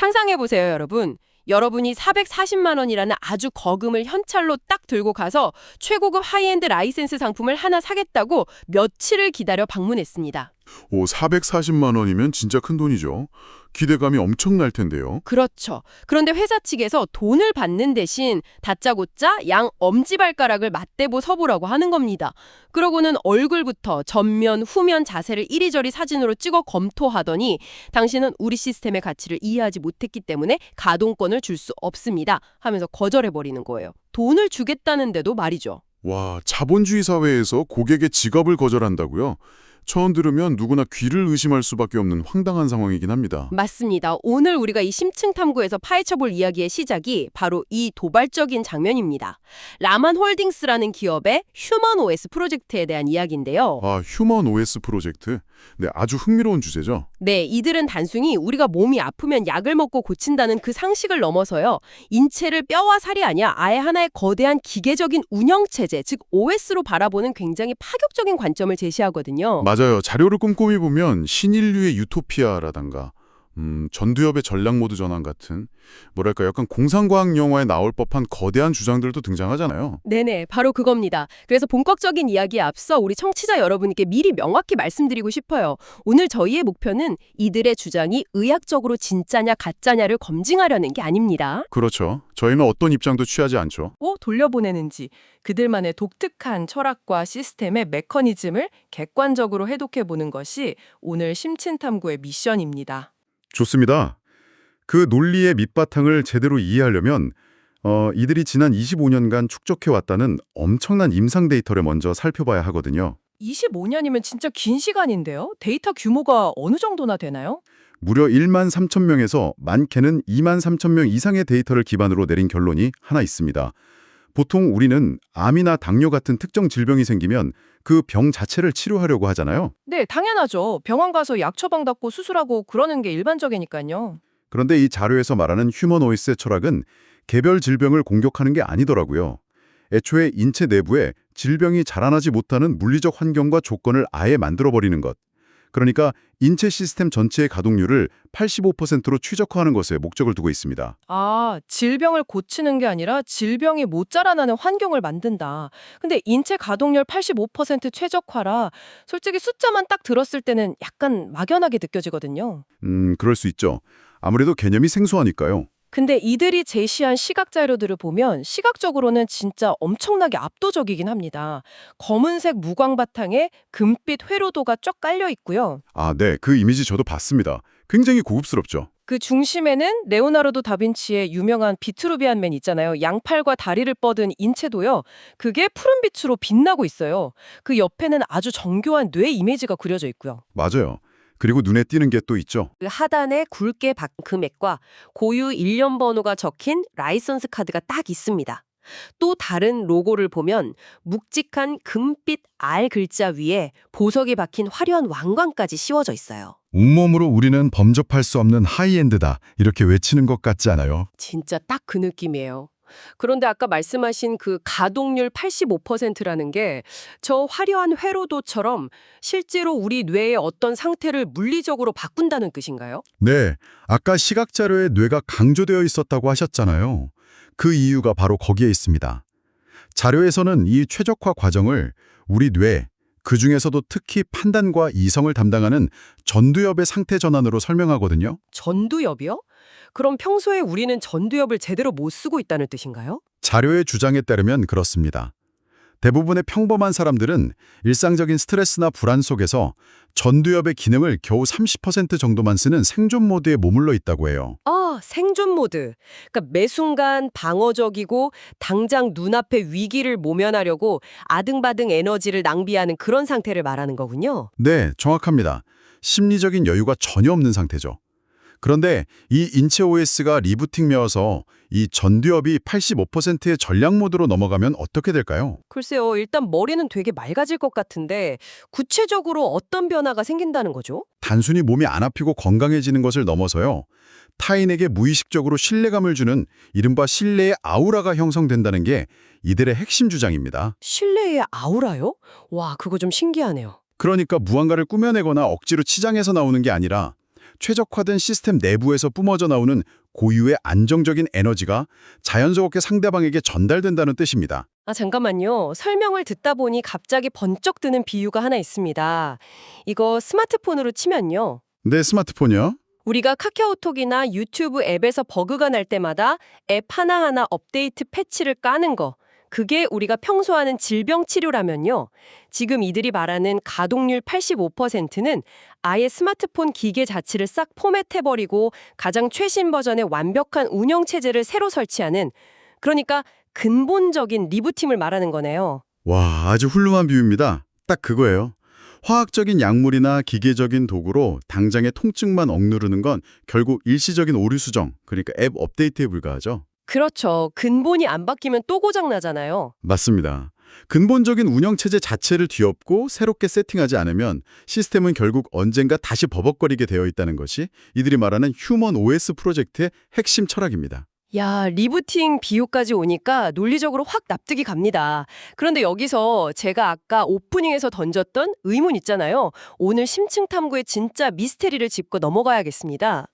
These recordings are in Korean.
상상해보세요, 여러분. 여러분이 440만 원이라는 아주 거금을 현찰로 딱 들고 가서 최고급 하이엔드 라이센스 상품을 하나 사겠다고 며칠을 기다려 방문했습니다. 오, 440만 원이면 진짜 큰 돈이죠. 기대감이 엄청날 텐데요. 그렇죠. 그런데 회사 측에서 돈을 받는 대신 다짜고짜 양 엄지발가락을 맞대고 서보라고 하는 겁니다. 그러고는 얼굴부터 전면, 후면 자세를 이리저리 사진으로 찍어 검토하더니 당신은 우리 시스템의 가치를 이해하지 못했기 때문에 가동권을 줄 수 없습니다 하면서 거절해버리는 거예요. 돈을 주겠다는데도 말이죠. 와, 자본주의 사회에서 고객의 지갑을 거절한다고요? 처음 들으면 누구나 귀를 의심할 수밖에 없는 황당한 상황이긴 합니다. 맞습니다. 오늘 우리가 이 심층 탐구에서 파헤쳐볼 이야기의 시작이 바로 이 도발적인 장면입니다. 라만 홀딩스라는 기업의 휴먼 OS 프로젝트에 대한 이야기인데요. 아, 휴먼 OS 프로젝트? 네, 아주 흥미로운 주제죠. 네, 이들은 단순히 우리가 몸이 아프면 약을 먹고 고친다는 그 상식을 넘어서요. 인체를 뼈와 살이 아니야 아예 하나의 거대한 기계적인 운영체제, 즉 OS로 바라보는 굉장히 파격적인 관점을 제시하거든요. 맞아요. 자료를 꼼꼼히 보면 신인류의 유토피아라던가 전두엽의 전략모드 전환 같은 뭐랄까 약간 공상과학 영화에 나올 법한 거대한 주장들도 등장하잖아요. 네네, 바로 그겁니다. 그래서 본격적인 이야기에 앞서 우리 청취자 여러분께 미리 명확히 말씀드리고 싶어요. 오늘 저희의 목표는 이들의 주장이 의학적으로 진짜냐 가짜냐를 검증하려는 게 아닙니다. 그렇죠. 저희는 어떤 입장도 취하지 않죠. 돌려보내는지 그들만의 독특한 철학과 시스템의 메커니즘을 객관적으로 해독해보는 것이 오늘 심층탐구의 미션입니다. 좋습니다. 그 논리의 밑바탕을 제대로 이해하려면 이들이 지난 25년간 축적해왔다는 엄청난 임상 데이터를 먼저 살펴봐야 하거든요. 25년이면 진짜 긴 시간인데요? 데이터 규모가 어느 정도나 되나요? 무려 1만 3천 명에서 많게는 2만 3천 명 이상의 데이터를 기반으로 내린 결론이 하나 있습니다. 보통 우리는 암이나 당뇨 같은 특정 질병이 생기면 그 병 자체를 치료하려고 하잖아요. 네, 당연하죠. 병원 가서 약 처방받고 수술하고 그러는 게 일반적이니까요. 그런데 이 자료에서 말하는 휴먼 OS의 철학은 개별 질병을 공격하는 게 아니더라고요. 애초에 인체 내부에 질병이 자라나지 못하는 물리적 환경과 조건을 아예 만들어버리는 것. 그러니까 인체 시스템 전체의 가동률을 85%로 최적화하는 것에 목적을 두고 있습니다. 아, 질병을 고치는 게 아니라 질병이 못 자라나는 환경을 만든다. 근데 인체 가동률 85% 최적화라 솔직히 숫자만 딱 들었을 때는 약간 막연하게 느껴지거든요. 그럴 수 있죠. 아무래도 개념이 생소하니까요. 근데 이들이 제시한 시각 자료들을 보면 시각적으로는 진짜 엄청나게 압도적이긴 합니다. 검은색 무광 바탕에 금빛 회로도가 쫙 깔려 있고요. 아, 네. 그 이미지 저도 봤습니다. 굉장히 고급스럽죠. 그 중심에는 레오나르도 다빈치의 유명한 비트루비안 맨 있잖아요. 양팔과 다리를 뻗은 인체도요. 그게 푸른빛으로 빛나고 있어요. 그 옆에는 아주 정교한 뇌 이미지가 그려져 있고요. 맞아요. 그리고 눈에 띄는 게 또 있죠. 그 하단에 굵게 박은 금액과 고유 일련 번호가 적힌 라이선스 카드가 딱 있습니다. 또 다른 로고를 보면 묵직한 금빛 R 글자 위에 보석이 박힌 화려한 왕관까지 씌워져 있어요. 온몸으로 우리는 범접할 수 없는 하이엔드다 이렇게 외치는 것 같지 않아요? 진짜 딱 그 느낌이에요. 그런데 아까 말씀하신 그 가동률 85%라는 게 저 화려한 회로도처럼 실제로 우리 뇌의 어떤 상태를 물리적으로 바꾼다는 뜻인가요? 네, 아까 시각 자료에 뇌가 강조되어 있었다고 하셨잖아요. 그 이유가 바로 거기에 있습니다. 자료에서는 이 최적화 과정을 우리 뇌, 그중에서도 특히 판단과 이성을 담당하는 전두엽의 상태 전환으로 설명하거든요. 전두엽이요? 그럼 평소에 우리는 전두엽을 제대로 못 쓰고 있다는 뜻인가요? 자료의 주장에 따르면 그렇습니다. 대부분의 평범한 사람들은 일상적인 스트레스나 불안 속에서 전두엽의 기능을 겨우 30% 정도만 쓰는 생존 모드에 머물러 있다고 해요. 아, 생존 모드. 그러니까 매 순간 방어적이고 당장 눈앞의 위기를 모면하려고 아등바등 에너지를 낭비하는 그런 상태를 말하는 거군요. 네, 정확합니다. 심리적인 여유가 전혀 없는 상태죠. 그런데 이 인체 OS가 리부팅되어서 이 전두엽이 85%의 전략 모드로 넘어가면 어떻게 될까요? 글쎄요, 일단 머리는 되게 맑아질 것 같은데 구체적으로 어떤 변화가 생긴다는 거죠? 단순히 몸이 안 아프고 건강해지는 것을 넘어서요. 타인에게 무의식적으로 신뢰감을 주는 이른바 신뢰의 아우라가 형성된다는 게 이들의 핵심 주장입니다. 신뢰의 아우라요? 와, 그거 좀 신기하네요. 그러니까 무언가를 꾸며내거나 억지로 치장해서 나오는 게 아니라 최적화된 시스템 내부에서 뿜어져 나오는 고유의 안정적인 에너지가 자연스럽게 상대방에게 전달된다는 뜻입니다. 아, 잠깐만요. 설명을 듣다 보니 갑자기 번쩍 드는 비유가 하나 있습니다. 이거 스마트폰으로 치면요. 내 스마트폰이요? 우리가 카카오톡이나 유튜브 앱에서 버그가 날 때마다 앱 하나하나 업데이트 패치를 까는 거. 그게 우리가 평소 하는 질병 치료라면요. 지금 이들이 말하는 가동률 85%는 아예 스마트폰 기계 자체를 싹 포맷해버리고 가장 최신 버전의 완벽한 운영체제를 새로 설치하는, 그러니까 근본적인 리부팅을 말하는 거네요. 와, 아주 훌륭한 비유입니다. 딱 그거예요. 화학적인 약물이나 기계적인 도구로 당장의 통증만 억누르는 건 결국 일시적인 오류 수정, 그러니까 앱 업데이트에 불과하죠. 그렇죠. 근본이 안 바뀌면 또 고장 나잖아요. 맞습니다. 근본적인 운영체제 자체를 뒤엎고 새롭게 세팅하지 않으면 시스템은 결국 언젠가 다시 버벅거리게 되어 있다는 것이 이들이 말하는 휴먼 OS 프로젝트의 핵심 철학입니다. 야, 리부팅 비유까지 오니까 논리적으로 확 납득이 갑니다. 그런데 여기서 제가 아까 오프닝에서 던졌던 의문 있잖아요. 오늘 심층 탐구의 진짜 미스테리를 짚고 넘어가야겠습니다.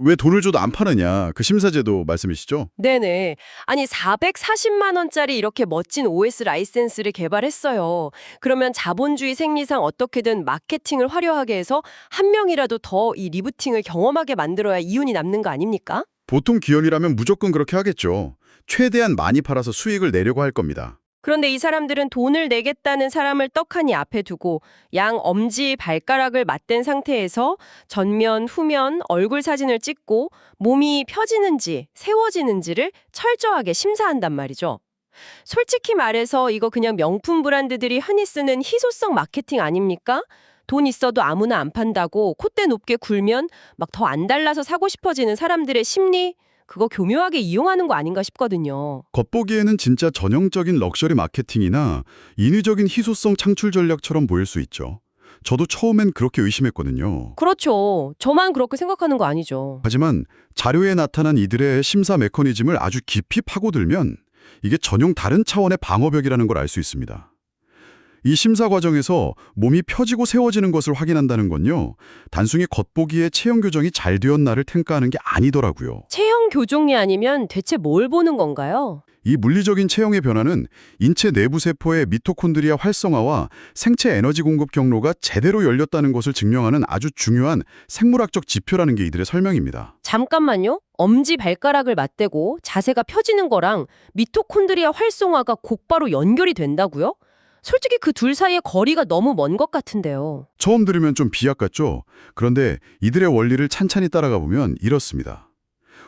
왜 돈을 줘도 안 파느냐, 그 심사제도 말씀이시죠? 네네. 아니 440만 원짜리 이렇게 멋진 OS 라이센스를 개발했어요. 그러면 자본주의 생리상 어떻게든 마케팅을 화려하게 해서 한 명이라도 더 이 리부팅을 경험하게 만들어야 이윤이 남는 거 아닙니까? 보통 기업이라면 무조건 그렇게 하겠죠. 최대한 많이 팔아서 수익을 내려고 할 겁니다. 그런데 이 사람들은 돈을 내겠다는 사람을 떡하니 앞에 두고 양 엄지 발가락을 맞댄 상태에서 전면, 후면, 얼굴 사진을 찍고 몸이 펴지는지 세워지는지를 철저하게 심사한단 말이죠. 솔직히 말해서 이거 그냥 명품 브랜드들이 흔히 쓰는 희소성 마케팅 아닙니까? 돈 있어도 아무나 안 판다고 콧대 높게 굴면 막 더 안 달라서 사고 싶어지는 사람들의 심리, 그거 교묘하게 이용하는 거 아닌가 싶거든요. 겉보기에는 진짜 전형적인 럭셔리 마케팅이나 인위적인 희소성 창출 전략처럼 보일 수 있죠. 저도 처음엔 그렇게 의심했거든요. 그렇죠. 저만 그렇게 생각하는 거 아니죠. 하지만 자료에 나타난 이들의 심사 메커니즘을 아주 깊이 파고들면 이게 전혀 다른 차원의 방어벽이라는 걸 알 수 있습니다. 이 심사 과정에서 몸이 펴지고 세워지는 것을 확인한다는 건요, 단순히 겉보기에 체형 교정이 잘 되었나를 평가하는 게 아니더라고요. 체형 교정이 아니면 대체 뭘 보는 건가요? 이 물리적인 체형의 변화는 인체 내부 세포의 미토콘드리아 활성화와 생체 에너지 공급 경로가 제대로 열렸다는 것을 증명하는 아주 중요한 생물학적 지표라는 게 이들의 설명입니다. 잠깐만요. 엄지 발가락을 맞대고 자세가 펴지는 거랑 미토콘드리아 활성화가 곧바로 연결이 된다고요? 솔직히 그 둘 사이의 거리가 너무 먼 것 같은데요. 처음 들으면 좀 비약 같죠? 그런데 이들의 원리를 찬찬히 따라가 보면 이렇습니다.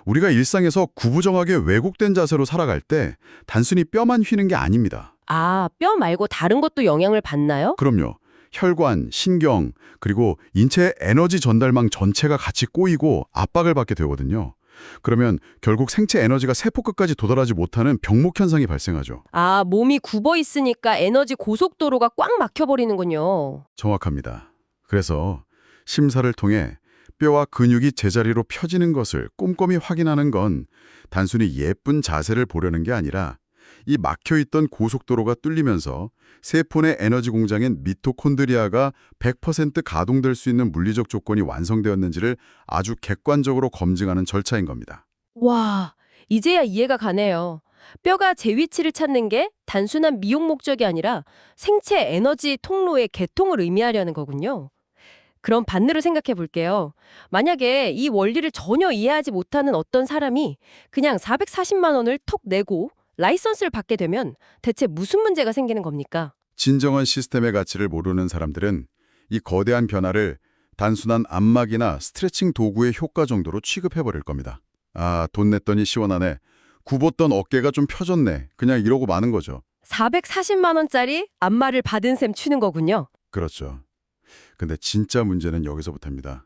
우리가 일상에서 구부정하게 왜곡된 자세로 살아갈 때 단순히 뼈만 휘는 게 아닙니다. 아, 뼈 말고 다른 것도 영향을 받나요? 그럼요. 혈관, 신경, 그리고 인체의 에너지 전달망 전체가 같이 꼬이고 압박을 받게 되거든요. 그러면 결국 생체 에너지가 세포 끝까지 도달하지 못하는 병목 현상이 발생하죠. 아, 몸이 굽어 있으니까 에너지 고속도로가 꽉 막혀버리는군요. 정확합니다. 그래서 심사를 통해 뼈와 근육이 제자리로 펴지는 것을 꼼꼼히 확인하는 건 단순히 예쁜 자세를 보려는 게 아니라 이 막혀있던 고속도로가 뚫리면서 세포 내 에너지 공장인 미토콘드리아가 100% 가동될 수 있는 물리적 조건이 완성되었는지를 아주 객관적으로 검증하는 절차인 겁니다. 와, 이제야 이해가 가네요. 뼈가 제 위치를 찾는 게 단순한 미용 목적이 아니라 생체 에너지 통로의 개통을 의미하려는 거군요. 그럼 반대로 생각해 볼게요. 만약에 이 원리를 전혀 이해하지 못하는 어떤 사람이 그냥 440만 원을 톡 내고 라이선스를 받게 되면 대체 무슨 문제가 생기는 겁니까? 진정한 시스템의 가치를 모르는 사람들은 이 거대한 변화를 단순한 안마기나 스트레칭 도구의 효과 정도로 취급해버릴 겁니다. 아, 돈 냈더니 시원하네. 굽었던 어깨가 좀 펴졌네. 그냥 이러고 마는 거죠. 440만 원짜리 안마를 받은 셈 치는 거군요. 그렇죠. 근데 진짜 문제는 여기서부터입니다.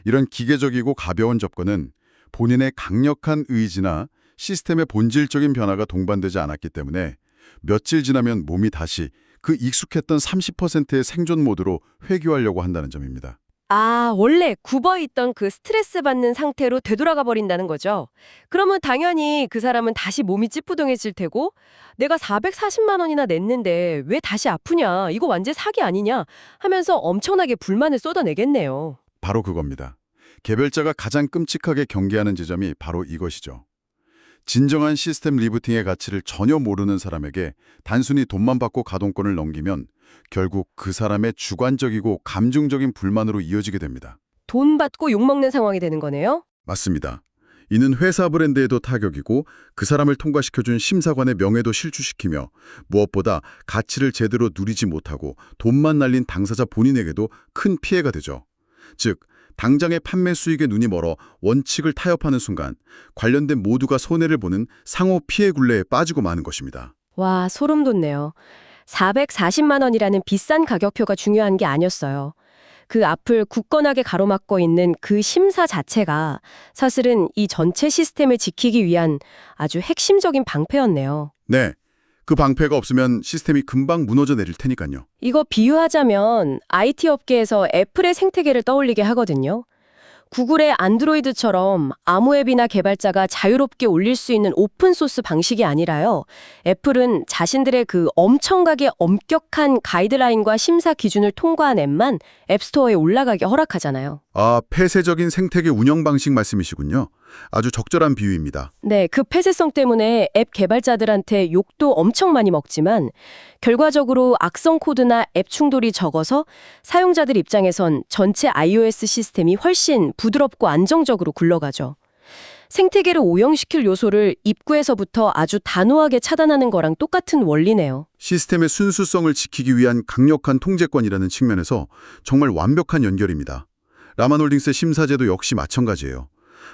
이런 기계적이고 가벼운 접근은 본인의 강력한 의지나 시스템의 본질적인 변화가 동반되지 않았기 때문에 며칠 지나면 몸이 다시 그 익숙했던 30%의 생존 모드로 회귀하려고 한다는 점입니다. 아, 원래 굽어있던 그 스트레스 받는 상태로 되돌아가 버린다는 거죠. 그러면 당연히 그 사람은 다시 몸이 찌뿌둥해질 테고 내가 440만 원이나 냈는데 왜 다시 아프냐, 이거 완전 사기 아니냐 하면서 엄청나게 불만을 쏟아내겠네요. 바로 그겁니다. 개별자가 가장 끔찍하게 경계하는 지점이 바로 이것이죠. 진정한 시스템 리부팅의 가치를 전혀 모르는 사람에게 단순히 돈만 받고 가동권을 넘기면 결국 그 사람의 주관적이고 감정적인 불만으로 이어지게 됩니다. 돈 받고 욕먹는 상황이 되는 거네요? 맞습니다. 이는 회사 브랜드에도 타격이고 그 사람을 통과시켜준 심사관의 명예도 실추시키며 무엇보다 가치를 제대로 누리지 못하고 돈만 날린 당사자 본인에게도 큰 피해가 되죠. 즉, 당장의 판매 수익에 눈이 멀어 원칙을 타협하는 순간 관련된 모두가 손해를 보는 상호 피해 굴레에 빠지고 마는 것입니다. 와, 소름 돋네요. 440만 원이라는 비싼 가격표가 중요한 게 아니었어요. 그 앞을 굳건하게 가로막고 있는 그 심사 자체가 사실은 이 전체 시스템을 지키기 위한 아주 핵심적인 방패였네요. 네, 그 방패가 없으면 시스템이 금방 무너져 내릴 테니까요. 이거 비유하자면 IT 업계에서 애플의 생태계를 떠올리게 하거든요. 구글의 안드로이드처럼 아무 앱이나 개발자가 자유롭게 올릴 수 있는 오픈소스 방식이 아니라요. 애플은 자신들의 그 엄청나게 엄격한 가이드라인과 심사 기준을 통과한 앱만 앱스토어에 올라가게 허락하잖아요. 아, 폐쇄적인 생태계 운영 방식 말씀이시군요. 아주 적절한 비유입니다. 네, 그 폐쇄성 때문에 앱 개발자들한테 욕도 엄청 많이 먹지만 결과적으로 악성 코드나 앱 충돌이 적어서 사용자들 입장에선 전체 iOS 시스템이 훨씬 부드럽고 안정적으로 굴러가죠. 생태계를 오염시킬 요소를 입구에서부터 아주 단호하게 차단하는 거랑 똑같은 원리네요. 시스템의 순수성을 지키기 위한 강력한 통제권이라는 측면에서 정말 완벽한 연결입니다. 라만홀딩스의 심사제도 역시 마찬가지예요.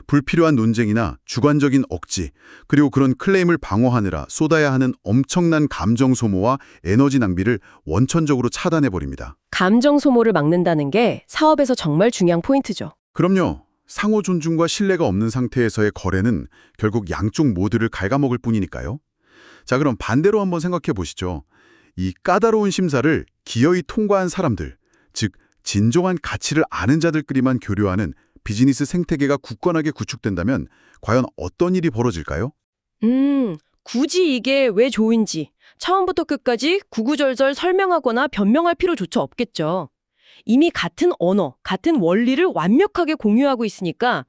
불필요한 논쟁이나 주관적인 억지, 그리고 그런 클레임을 방어하느라 쏟아야 하는 엄청난 감정 소모와 에너지 낭비를 원천적으로 차단해버립니다. 감정 소모를 막는다는 게 사업에서 정말 중요한 포인트죠. 그럼요. 상호 존중과 신뢰가 없는 상태에서의 거래는 결국 양쪽 모두를 갉아먹을 뿐이니까요. 자, 그럼 반대로 한번 생각해 보시죠. 이 까다로운 심사를 기어이 통과한 사람들, 즉 진정한 가치를 아는 자들끼리만 교류하는 비즈니스 생태계가 굳건하게 구축된다면 과연 어떤 일이 벌어질까요? 굳이 이게 왜 좋은지 처음부터 끝까지 구구절절 설명하거나 변명할 필요조차 없겠죠. 이미 같은 언어, 같은 원리를 완벽하게 공유하고 있으니까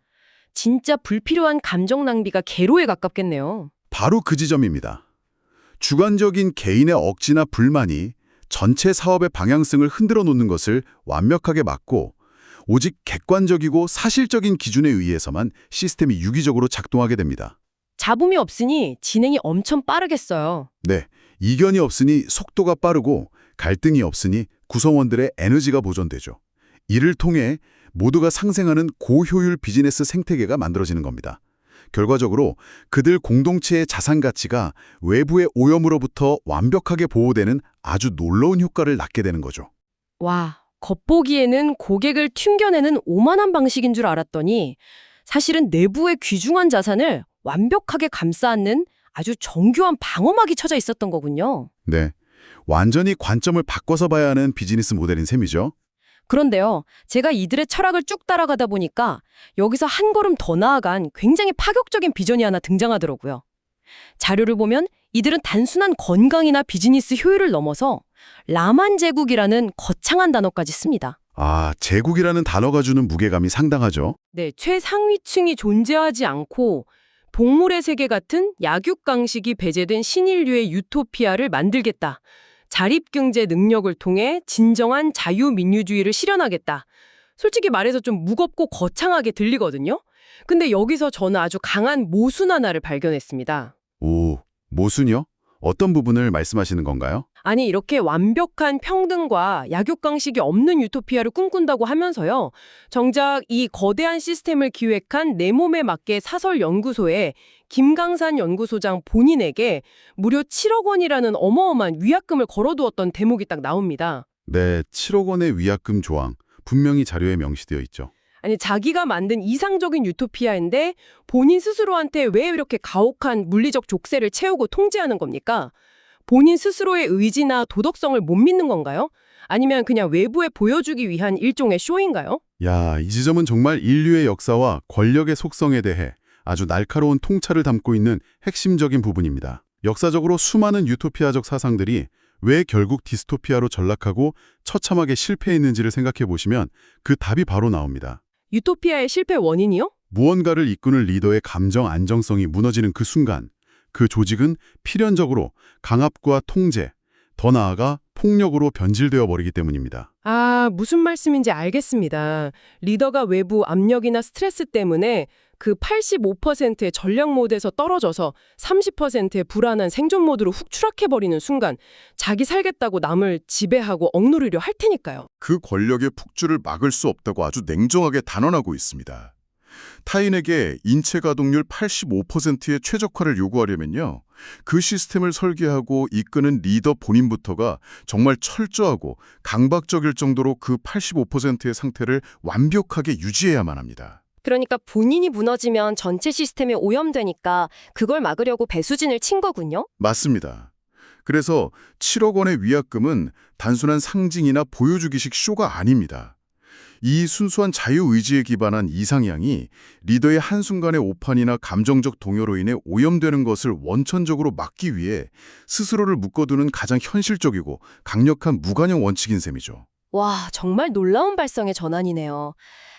진짜 불필요한 감정 낭비가 개로에 가깝겠네요. 바로 그 지점입니다. 주관적인 개인의 억지나 불만이 전체 사업의 방향성을 흔들어 놓는 것을 완벽하게 막고 오직 객관적이고 사실적인 기준에 의해서만 시스템이 유기적으로 작동하게 됩니다. 잡음이 없으니 진행이 엄청 빠르겠어요. 네, 이견이 없으니 속도가 빠르고 갈등이 없으니 구성원들의 에너지가 보존되죠. 이를 통해 모두가 상생하는 고효율 비즈니스 생태계가 만들어지는 겁니다. 결과적으로 그들 공동체의 자산 가치가 외부의 오염으로부터 완벽하게 보호되는 아주 놀라운 효과를 낳게 되는 거죠. 와, 겉보기에는 고객을 튕겨내는 오만한 방식인 줄 알았더니 사실은 내부의 귀중한 자산을 완벽하게 감싸 안는 아주 정교한 방어막이 쳐져 있었던 거군요. 네, 완전히 관점을 바꿔서 봐야 하는 비즈니스 모델인 셈이죠. 그런데요, 제가 이들의 철학을 쭉 따라가다 보니까 여기서 한 걸음 더 나아간 굉장히 파격적인 비전이 하나 등장하더라고요. 자료를 보면 이들은 단순한 건강이나 비즈니스 효율을 넘어서 라만 제국이라는 거창한 단어까지 씁니다. 아, 제국이라는 단어가 주는 무게감이 상당하죠. 네, 최상위층이 존재하지 않고 동물의 세계 같은 약육강식이 배제된 신인류의 유토피아를 만들겠다. 자립경제 능력을 통해 진정한 자유민주주의를 실현하겠다. 솔직히 말해서 좀 무겁고 거창하게 들리거든요. 근데 여기서 저는 아주 강한 모순 하나를 발견했습니다. 오, 모순이요? 어떤 부분을 말씀하시는 건가요? 아니, 이렇게 완벽한 평등과 약육강식이 없는 유토피아를 꿈꾼다고 하면서요. 정작 이 거대한 시스템을 기획한 내 몸에 맞게 사설 연구소에 김강산 연구소장 본인에게 무려 7억 원이라는 어마어마한 위약금을 걸어두었던 대목이 딱 나옵니다. 네, 7억 원의 위약금 조항, 분명히 자료에 명시되어 있죠. 아니, 자기가 만든 이상적인 유토피아인데 본인 스스로한테 왜 이렇게 가혹한 물리적 족쇄를 채우고 통제하는 겁니까? 본인 스스로의 의지나 도덕성을 못 믿는 건가요? 아니면 그냥 외부에 보여주기 위한 일종의 쇼인가요? 야, 이 지점은 정말 인류의 역사와 권력의 속성에 대해 아주 날카로운 통찰을 담고 있는 핵심적인 부분입니다. 역사적으로 수많은 유토피아적 사상들이 왜 결국 디스토피아로 전락하고 처참하게 실패했는지를 생각해 보시면 그 답이 바로 나옵니다. 유토피아의 실패 원인이요? 무언가를 이끄는 리더의 감정 안정성이 무너지는 그 순간, 그 조직은 필연적으로 강압과 통제, 더 나아가 폭력으로 변질되어 버리기 때문입니다. 아, 무슨 말씀인지 알겠습니다. 리더가 외부 압력이나 스트레스 때문에 그 85%의 전략 모드에서 떨어져서 30%의 불안한 생존 모드로 훅 추락해버리는 순간 자기 살겠다고 남을 지배하고 억누르려 할 테니까요. 그 권력의 폭주를 막을 수 없다고 아주 냉정하게 단언하고 있습니다. 타인에게 인체 가동률 85%의 최적화를 요구하려면요. 그 시스템을 설계하고 이끄는 리더 본인부터가 정말 철저하고 강박적일 정도로 그 85%의 상태를 완벽하게 유지해야만 합니다. 그러니까 본인이 무너지면 전체 시스템이 오염되니까 그걸 막으려고 배수진을 친 거군요? 맞습니다. 그래서 7억 원의 위약금은 단순한 상징이나 보여주기식 쇼가 아닙니다. 이 순수한 자유의지에 기반한 이상향이 리더의 한순간의 오판이나 감정적 동요로 인해 오염되는 것을 원천적으로 막기 위해 스스로를 묶어두는 가장 현실적이고 강력한 무관용 원칙인 셈이죠. 와, 정말 놀라운 발상의 전환이네요.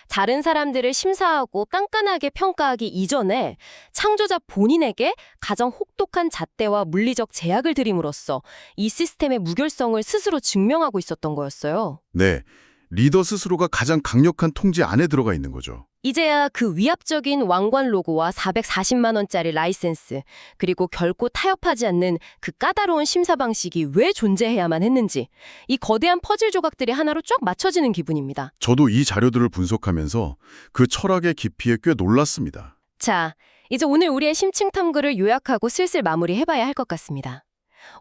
다른 사람들을 심사하고 깐깐하게 평가하기 이전에 창조자 본인에게 가장 혹독한 잣대와 물리적 제약을 들임으로써 이 시스템의 무결성을 스스로 증명하고 있었던 거였어요. 네, 리더 스스로가 가장 강력한 통제 안에 들어가 있는 거죠. 이제야 그 위압적인 왕관 로고와 440만 원짜리 라이센스, 그리고 결코 타협하지 않는 그 까다로운 심사 방식이 왜 존재해야만 했는지 이 거대한 퍼즐 조각들이 하나로 쫙 맞춰지는 기분입니다. 저도 이 자료들을 분석하면서 그 철학의 깊이에 꽤 놀랐습니다. 자, 이제 오늘 우리의 심층 탐구를 요약하고 슬슬 마무리해봐야 할 것 같습니다.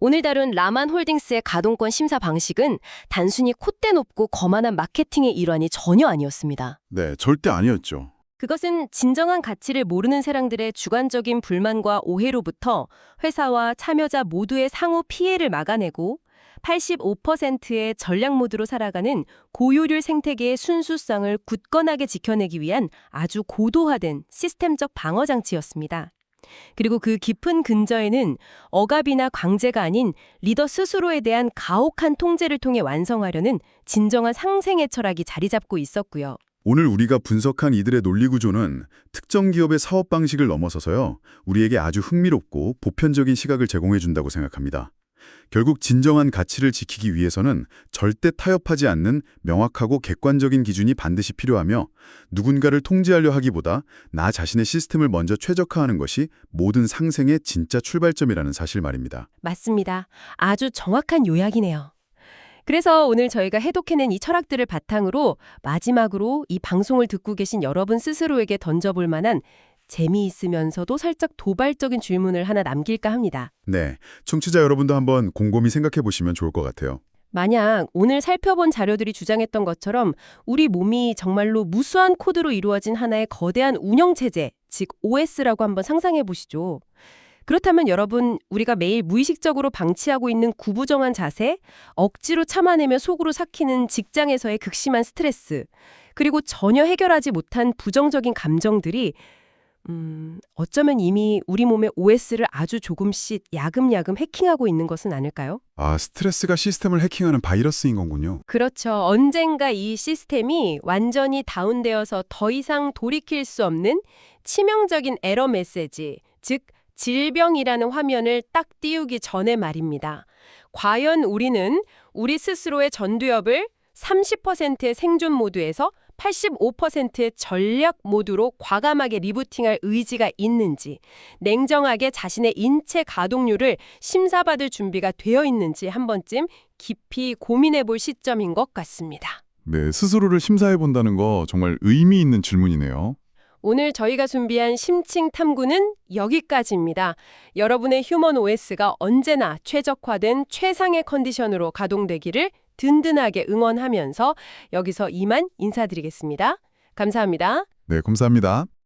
오늘 다룬 라만 홀딩스의 가동권 심사 방식은 단순히 콧대 높고 거만한 마케팅의 일환이 전혀 아니었습니다. 네, 절대 아니었죠. 그것은 진정한 가치를 모르는 사람들의 주관적인 불만과 오해로부터 회사와 참여자 모두의 상호 피해를 막아내고 85%의 전략 모드로 살아가는 고효율 생태계의 순수성을 굳건하게 지켜내기 위한 아주 고도화된 시스템적 방어 장치였습니다. 그리고 그 깊은 근저에는 억압이나 강제가 아닌 리더 스스로에 대한 가혹한 통제를 통해 완성하려는 진정한 상생의 철학이 자리 잡고 있었고요. 오늘 우리가 분석한 이들의 논리 구조는 특정 기업의 사업 방식을 넘어서서요. 우리에게 아주 흥미롭고 보편적인 시각을 제공해 준다고 생각합니다. 결국 진정한 가치를 지키기 위해서는 절대 타협하지 않는 명확하고 객관적인 기준이 반드시 필요하며 누군가를 통제하려 하기보다 나 자신의 시스템을 먼저 최적화하는 것이 모든 상생의 진짜 출발점이라는 사실 말입니다. 맞습니다. 아주 정확한 요약이네요. 그래서 오늘 저희가 해독해낸 이 철학들을 바탕으로 마지막으로 이 방송을 듣고 계신 여러분 스스로에게 던져볼 만한 재미있으면서도 살짝 도발적인 질문을 하나 남길까 합니다. 네, 청취자 여러분도 한번 곰곰이 생각해 보시면 좋을 것 같아요. 만약 오늘 살펴본 자료들이 주장했던 것처럼 우리 몸이 정말로 무수한 코드로 이루어진 하나의 거대한 운영체제, 즉 OS라고 한번 상상해 보시죠. 그렇다면 여러분, 우리가 매일 무의식적으로 방치하고 있는 구부정한 자세, 억지로 참아내며 속으로 삭히는 직장에서의 극심한 스트레스, 그리고 전혀 해결하지 못한 부정적인 감정들이 어쩌면 이미 우리 몸의 OS를 아주 조금씩 야금야금 해킹하고 있는 것은 아닐까요? 아, 스트레스가 시스템을 해킹하는 바이러스인 거군요. 그렇죠. 언젠가 이 시스템이 완전히 다운되어서 더 이상 돌이킬 수 없는 치명적인 에러 메시지, 즉 질병이라는 화면을 딱 띄우기 전에 말입니다. 과연 우리는 우리 스스로의 전두엽을 30%의 생존 모드에서 85%의 전략 모드로 과감하게 리부팅할 의지가 있는지, 냉정하게 자신의 인체 가동률을 심사받을 준비가 되어 있는지 한 번쯤 깊이 고민해 볼 시점인 것 같습니다. 네, 스스로를 심사해 본다는 거 정말 의미 있는 질문이네요. 오늘 저희가 준비한 심층 탐구는 여기까지입니다. 여러분의 휴먼 OS가 언제나 최적화된 최상의 컨디션으로 가동되기를 든든하게 응원하면서 여기서 이만 인사드리겠습니다. 감사합니다. 네, 감사합니다.